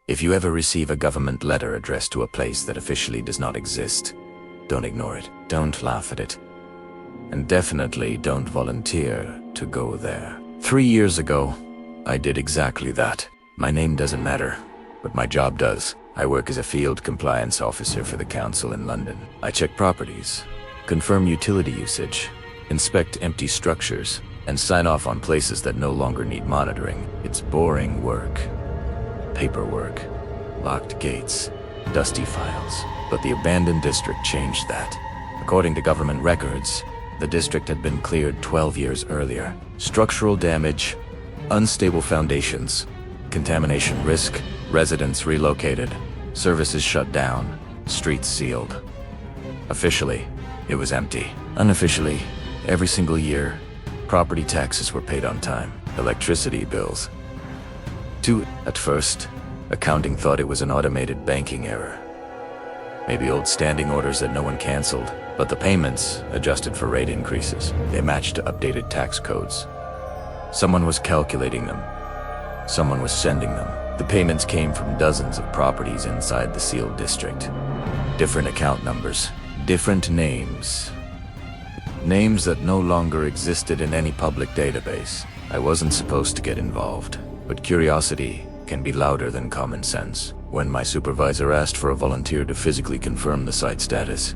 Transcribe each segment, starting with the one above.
If you ever receive a government letter addressed to a place that officially does not exist, don't ignore it. Don't laugh at it. And definitely don't volunteer to go there. 3 years ago, I did exactly that. My name doesn't matter, but my job does. I work as a field compliance officer for the council in London. I check properties, confirm utility usage, inspect empty structures, and sign off on places that no longer need monitoring. It's boring work. Paperwork, locked gates, dusty files. But the abandoned district changed that. According to government records, the district had been cleared 12 years earlier. Structural damage, unstable foundations, contamination risk, residents relocated, services shut down, streets sealed. Officially, it was empty. Unofficially, every single year, property taxes were paid on time, electricity bills. At first, accounting thought it was an automated banking error. Maybe old standing orders that no one canceled, but the payments adjusted for rate increases. They matched to updated tax codes. Someone was calculating them. Someone was sending them. The payments came from dozens of properties inside the sealed district. Different account numbers, different names. Names that no longer existed in any public database. I wasn't supposed to get involved, but curiosity can be louder than common sense. When my supervisor asked for a volunteer to physically confirm the site status,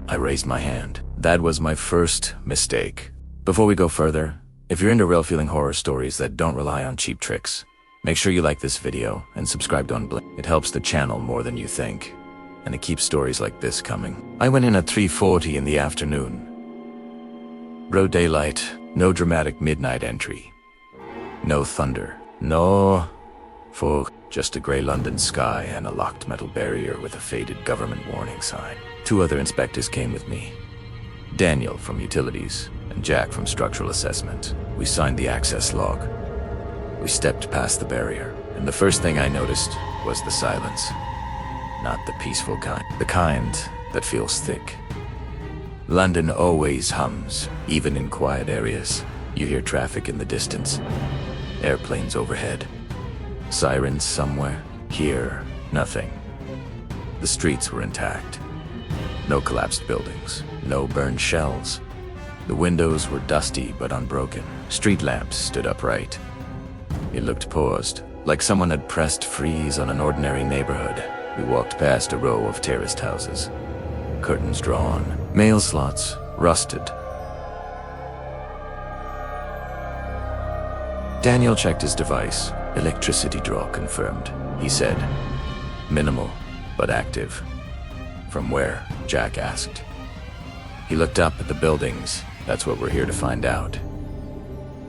I raised my hand. That was my first mistake. Before we go further, if you're into real-feeling horror stories that don't rely on cheap tricks, make sure you like this video and subscribe to Unexplained. It helps the channel more than you think, and it keeps stories like this coming. I went in at 3:40 in the afternoon. Broad daylight, no dramatic midnight entry. No thunder, no fog, just a gray London sky and a locked metal barrier with a faded government warning sign. 2 other inspectors came with me. Daniel from Utilities and Jack from Structural Assessment. We signed the access log. We stepped past the barrier, and the first thing I noticed was the silence. Not the peaceful kind. The kind that feels thick. London always hums, even in quiet areas. You hear traffic in the distance. Airplanes overhead. Sirens somewhere. Here, nothing. The streets were intact. No collapsed buildings. No burned shells. The windows were dusty but unbroken. Street lamps stood upright. It looked paused, like someone had pressed freeze on an ordinary neighborhood. We walked past a row of terraced houses. Curtains drawn. Mail slots rusted. Daniel checked his device. Electricity draw confirmed. He said, "Minimal, but active." "From where?" Jack asked. He looked up at the buildings. "That's what we're here to find out."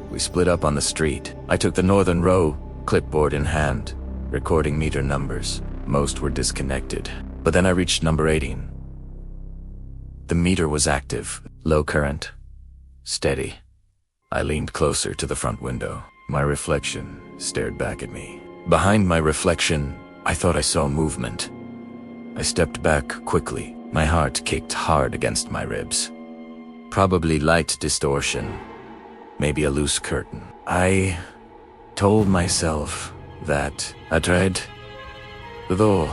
We split up on the street. I took the northern row, clipboard in hand, recording meter numbers. Most were disconnected. But then I reached number 18. The meter was active, low current, steady. I leaned closer to the front window. My reflection stared back at me. Behind my reflection, I thought I saw movement. I stepped back quickly. My heart kicked hard against my ribs. Probably light distortion. Maybe a loose curtain. I told myself that. I tried. The door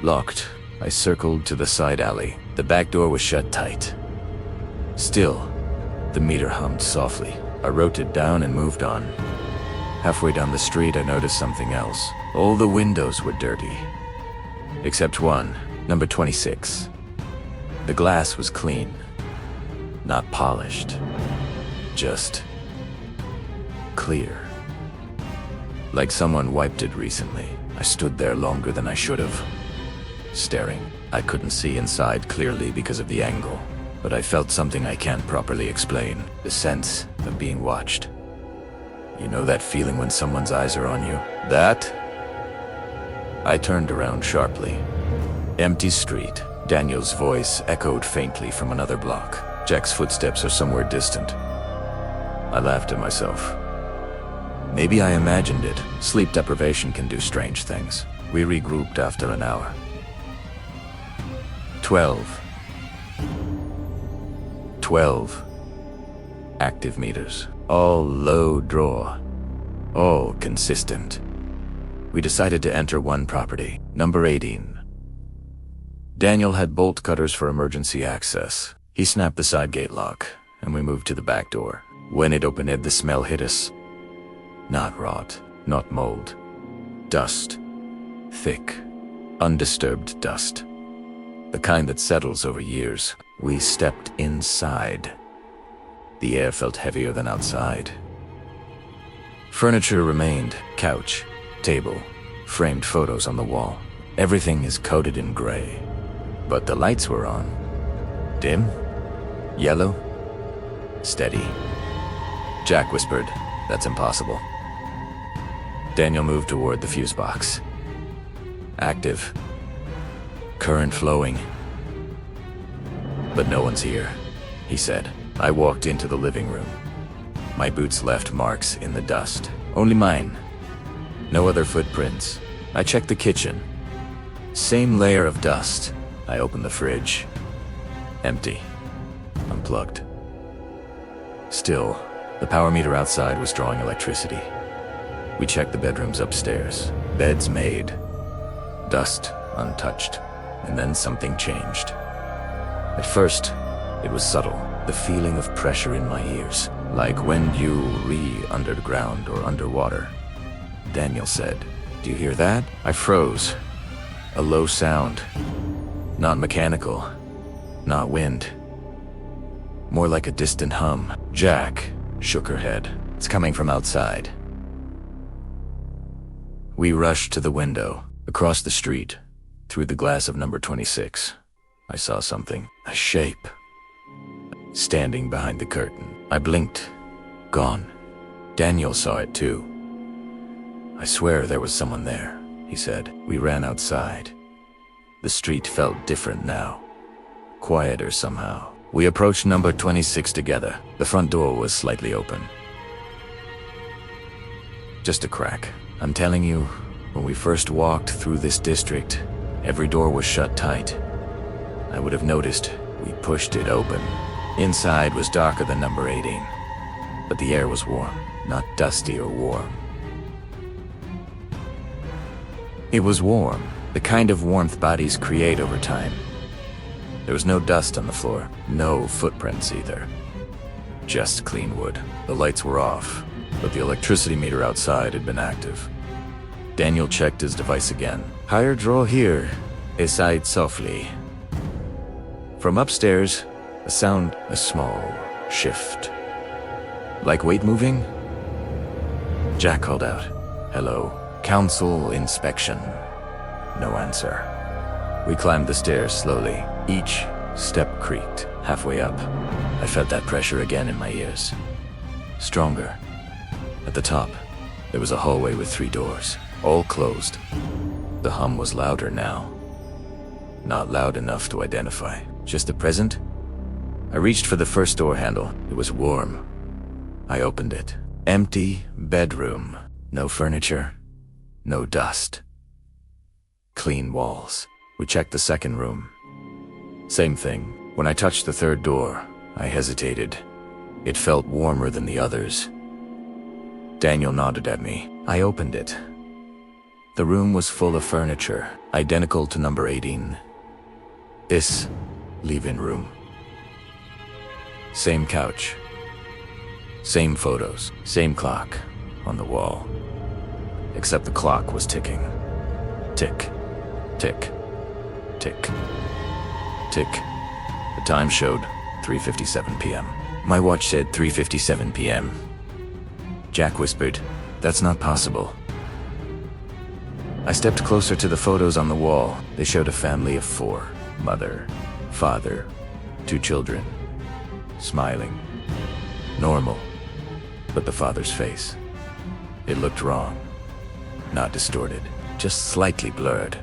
locked. I circled to the side alley. The back door was shut tight. Still, the meter hummed softly. I wrote it down and moved on. Halfway down the street, I noticed something else. All the windows were dirty. Except one, number 26. The glass was clean. Not polished. Just clear. Like someone wiped it recently. I stood there longer than I should have. Staring. I couldn't see inside clearly because of the angle, but I felt something I can't properly explain. The sense of being watched. You know that feeling when someone's eyes are on you? That? I turned around sharply. Empty street. Daniel's voice echoed faintly from another block. Jack's footsteps are somewhere distant. I laughed at myself. Maybe I imagined it. Sleep deprivation can do strange things. We regrouped after an hour. 12 active meters. All low draw. All consistent. We decided to enter one property, number 18. Daniel had bolt cutters for emergency access. He snapped the side gate lock, and we moved to the back door. When it opened, the smell hit us. Not rot, not mold. Dust. Thick, undisturbed dust. The kind that settles over years. We stepped inside. The air felt heavier than outside. Furniture remained. Couch, table, framed photos on the wall. Everything is coated in gray. But the lights were on. Dim? Yellow? Steady. Jack whispered, "That's impossible." Daniel moved toward the fuse box. Active. Current flowing. "But no one's here," he said. I walked into the living room. My boots left marks in the dust. Only mine. No other footprints. I checked the kitchen. Same layer of dust. I opened the fridge. Empty. Unplugged. Still, the power meter outside was drawing electricity. We checked the bedrooms upstairs. Beds made. Dust untouched. And then something changed. At first, it was subtle. The feeling of pressure in my ears. Like when you underground or underwater. Daniel said, "Do you hear that?" I froze. A low sound. Not mechanical. Not wind. More like a distant hum. Jack shook her head. "It's coming from outside." We rushed to the window. Across the street. Through the glass of number 26. I saw something. A shape. Standing behind the curtain. I blinked. Gone. Daniel saw it too. "I swear there was someone there," he said. We ran outside. The street felt different now. Quieter somehow. We approached number 26 together. The front door was slightly open. Just a crack. I'm telling you, when we first walked through this district, every door was shut tight. I would have noticed. We pushed it open. Inside was darker than number 18. But the air was warm, not dusty or warm. It was warm, the kind of warmth bodies create over time. There was no dust on the floor, no footprints either. Just clean wood. The lights were off, but the electricity meter outside had been active. Daniel checked his device again. "Higher draw here, aside softly." From upstairs, a sound, a small shift. Like weight moving? Jack called out, "Hello, council inspection." No answer. We climbed the stairs slowly. Each step creaked. Halfway up, I felt that pressure again in my ears. Stronger. At the top, there was a hallway with 3 doors, all closed. The hum was louder now. Not loud enough to identify. Just the present? I reached for the first door handle. It was warm. I opened it. Empty bedroom. No furniture. No dust. Clean walls. We checked the second room. Same thing. When I touched the third door, I hesitated. It felt warmer than the others. Daniel nodded at me. I opened it. The room was full of furniture, identical to number 18. This leave-in room. Same couch. Same photos. Same clock on the wall. Except the clock was ticking. Tick. Tick. Tick. Tick. The time showed 3:57 p.m. My watch said 3:57 p.m. Jack whispered, "That's not possible." I stepped closer to the photos on the wall. They showed a family of 4. Mother, father, 2 children. Smiling. Normal. But the father's face. It looked wrong. Not distorted. Just slightly blurred.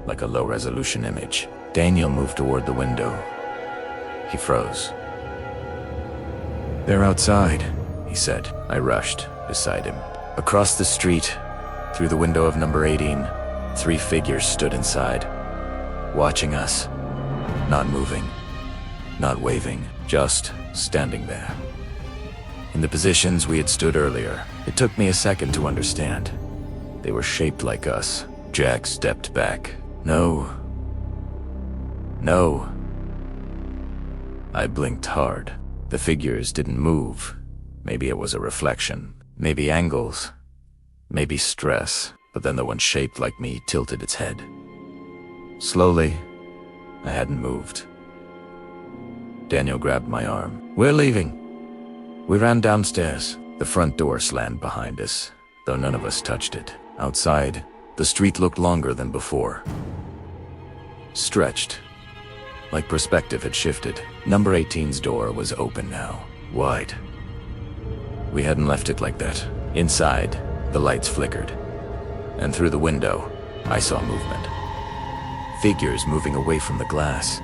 Like a low-resolution image. Daniel moved toward the window. He froze. "They're outside," he said. I rushed beside him. Across the street, through the window of number 18, 3 figures stood inside, watching us. Not moving, not waving, just standing there. In the positions we had stood earlier, it took me a second to understand. They were shaped like us. Jack stepped back. No. No. I blinked hard. The figures didn't move. Maybe it was a reflection. Maybe angles. Maybe stress. But then the one shaped like me tilted its head. Slowly, I hadn't moved. Daniel grabbed my arm. "We're leaving." We ran downstairs. The front door slammed behind us, though none of us touched it. Outside, the street looked longer than before. Stretched. Like perspective had shifted. Number 18's door was open now, wide. We hadn't left it like that. Inside, the lights flickered. And through the window, I saw movement. Figures moving away from the glass.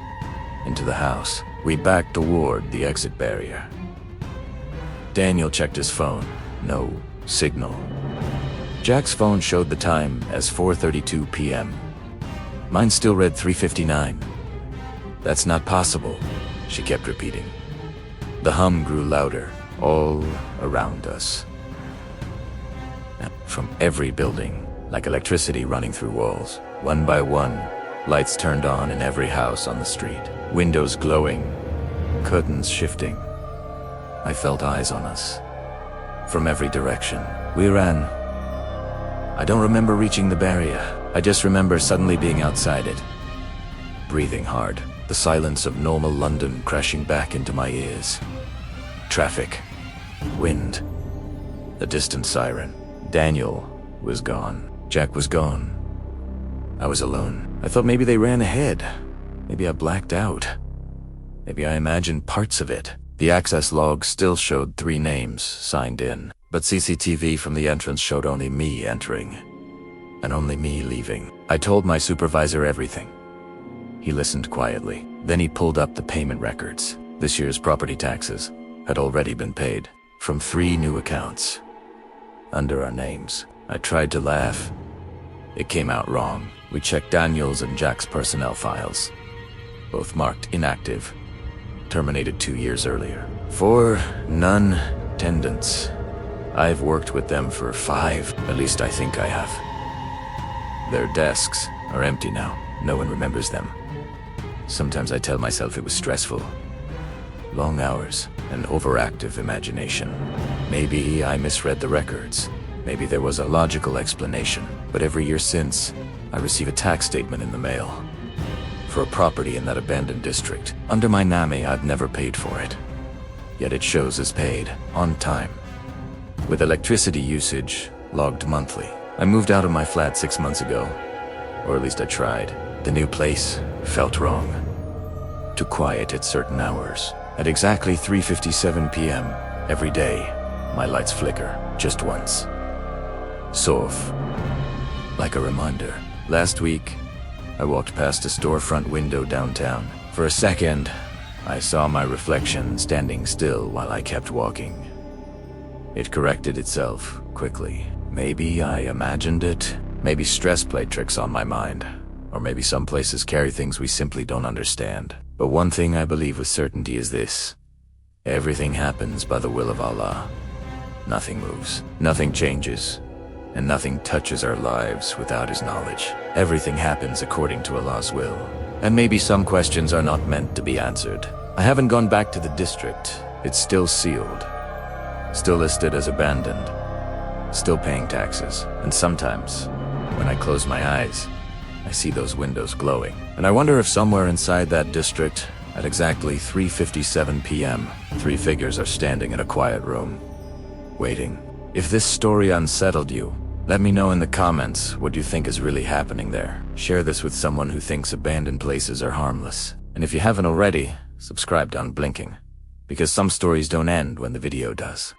Into the house. We backed toward the exit barrier. Daniel checked his phone. No signal. Jack's phone showed the time as 4:32 p.m. Mine still read 3:59. "That's not possible," she kept repeating. The hum grew louder, all around us. From every building, like electricity running through walls. One by one, lights turned on in every house on the street. Windows glowing, curtains shifting. I felt eyes on us. From every direction. We ran. I don't remember reaching the barrier. I just remember suddenly being outside it. Breathing hard. The silence of normal London crashing back into my ears. Traffic. Wind. A distant siren. Daniel was gone. Jack was gone. I was alone. I thought maybe they ran ahead. Maybe I blacked out. Maybe I imagined parts of it. The access log still showed 3 names signed in, but CCTV from the entrance showed only me entering, and only me leaving. I told my supervisor everything. He listened quietly. Then he pulled up the payment records. This year's property taxes had already been paid from 3 new accounts under our names. I tried to laugh. It came out wrong. We checked Daniel's and Jack's personnel files, both marked inactive, terminated 2 years earlier. 4 non-tenants. I've worked with them for 5, at least I think I have. Their desks are empty now. No one remembers them. Sometimes I tell myself it was stressful. Long hours, an overactive imagination. Maybe I misread the records. Maybe there was a logical explanation. But every year since, I receive a tax statement in the mail. For a property in that abandoned district. Under my NAMI, I've never paid for it. Yet it shows as paid, on time. With electricity usage logged monthly. I moved out of my flat 6 months ago. Or at least I tried. The new place felt wrong. Too quiet at certain hours. At exactly 3:57 p.m. every day, my lights flicker, just once. Soft. Like a reminder. Last week, I walked past a storefront window downtown. For a second, I saw my reflection standing still while I kept walking. It corrected itself quickly. Maybe I imagined it. Maybe stress played tricks on my mind. Or maybe some places carry things we simply don't understand. But one thing I believe with certainty is this. Everything happens by the will of Allah. Nothing moves, nothing changes, and nothing touches our lives without His knowledge. Everything happens according to Allah's will. And maybe some questions are not meant to be answered. I haven't gone back to the district. It's still sealed. Still listed as abandoned. Still paying taxes. And sometimes, when I close my eyes, I see those windows glowing. And I wonder if somewhere inside that district, at exactly 3:57 p.m., 3 figures are standing in a quiet room, waiting. If this story unsettled you, let me know in the comments what you think is really happening there. Share this with someone who thinks abandoned places are harmless. And if you haven't already, subscribe to Unblinking, because some stories don't end when the video does.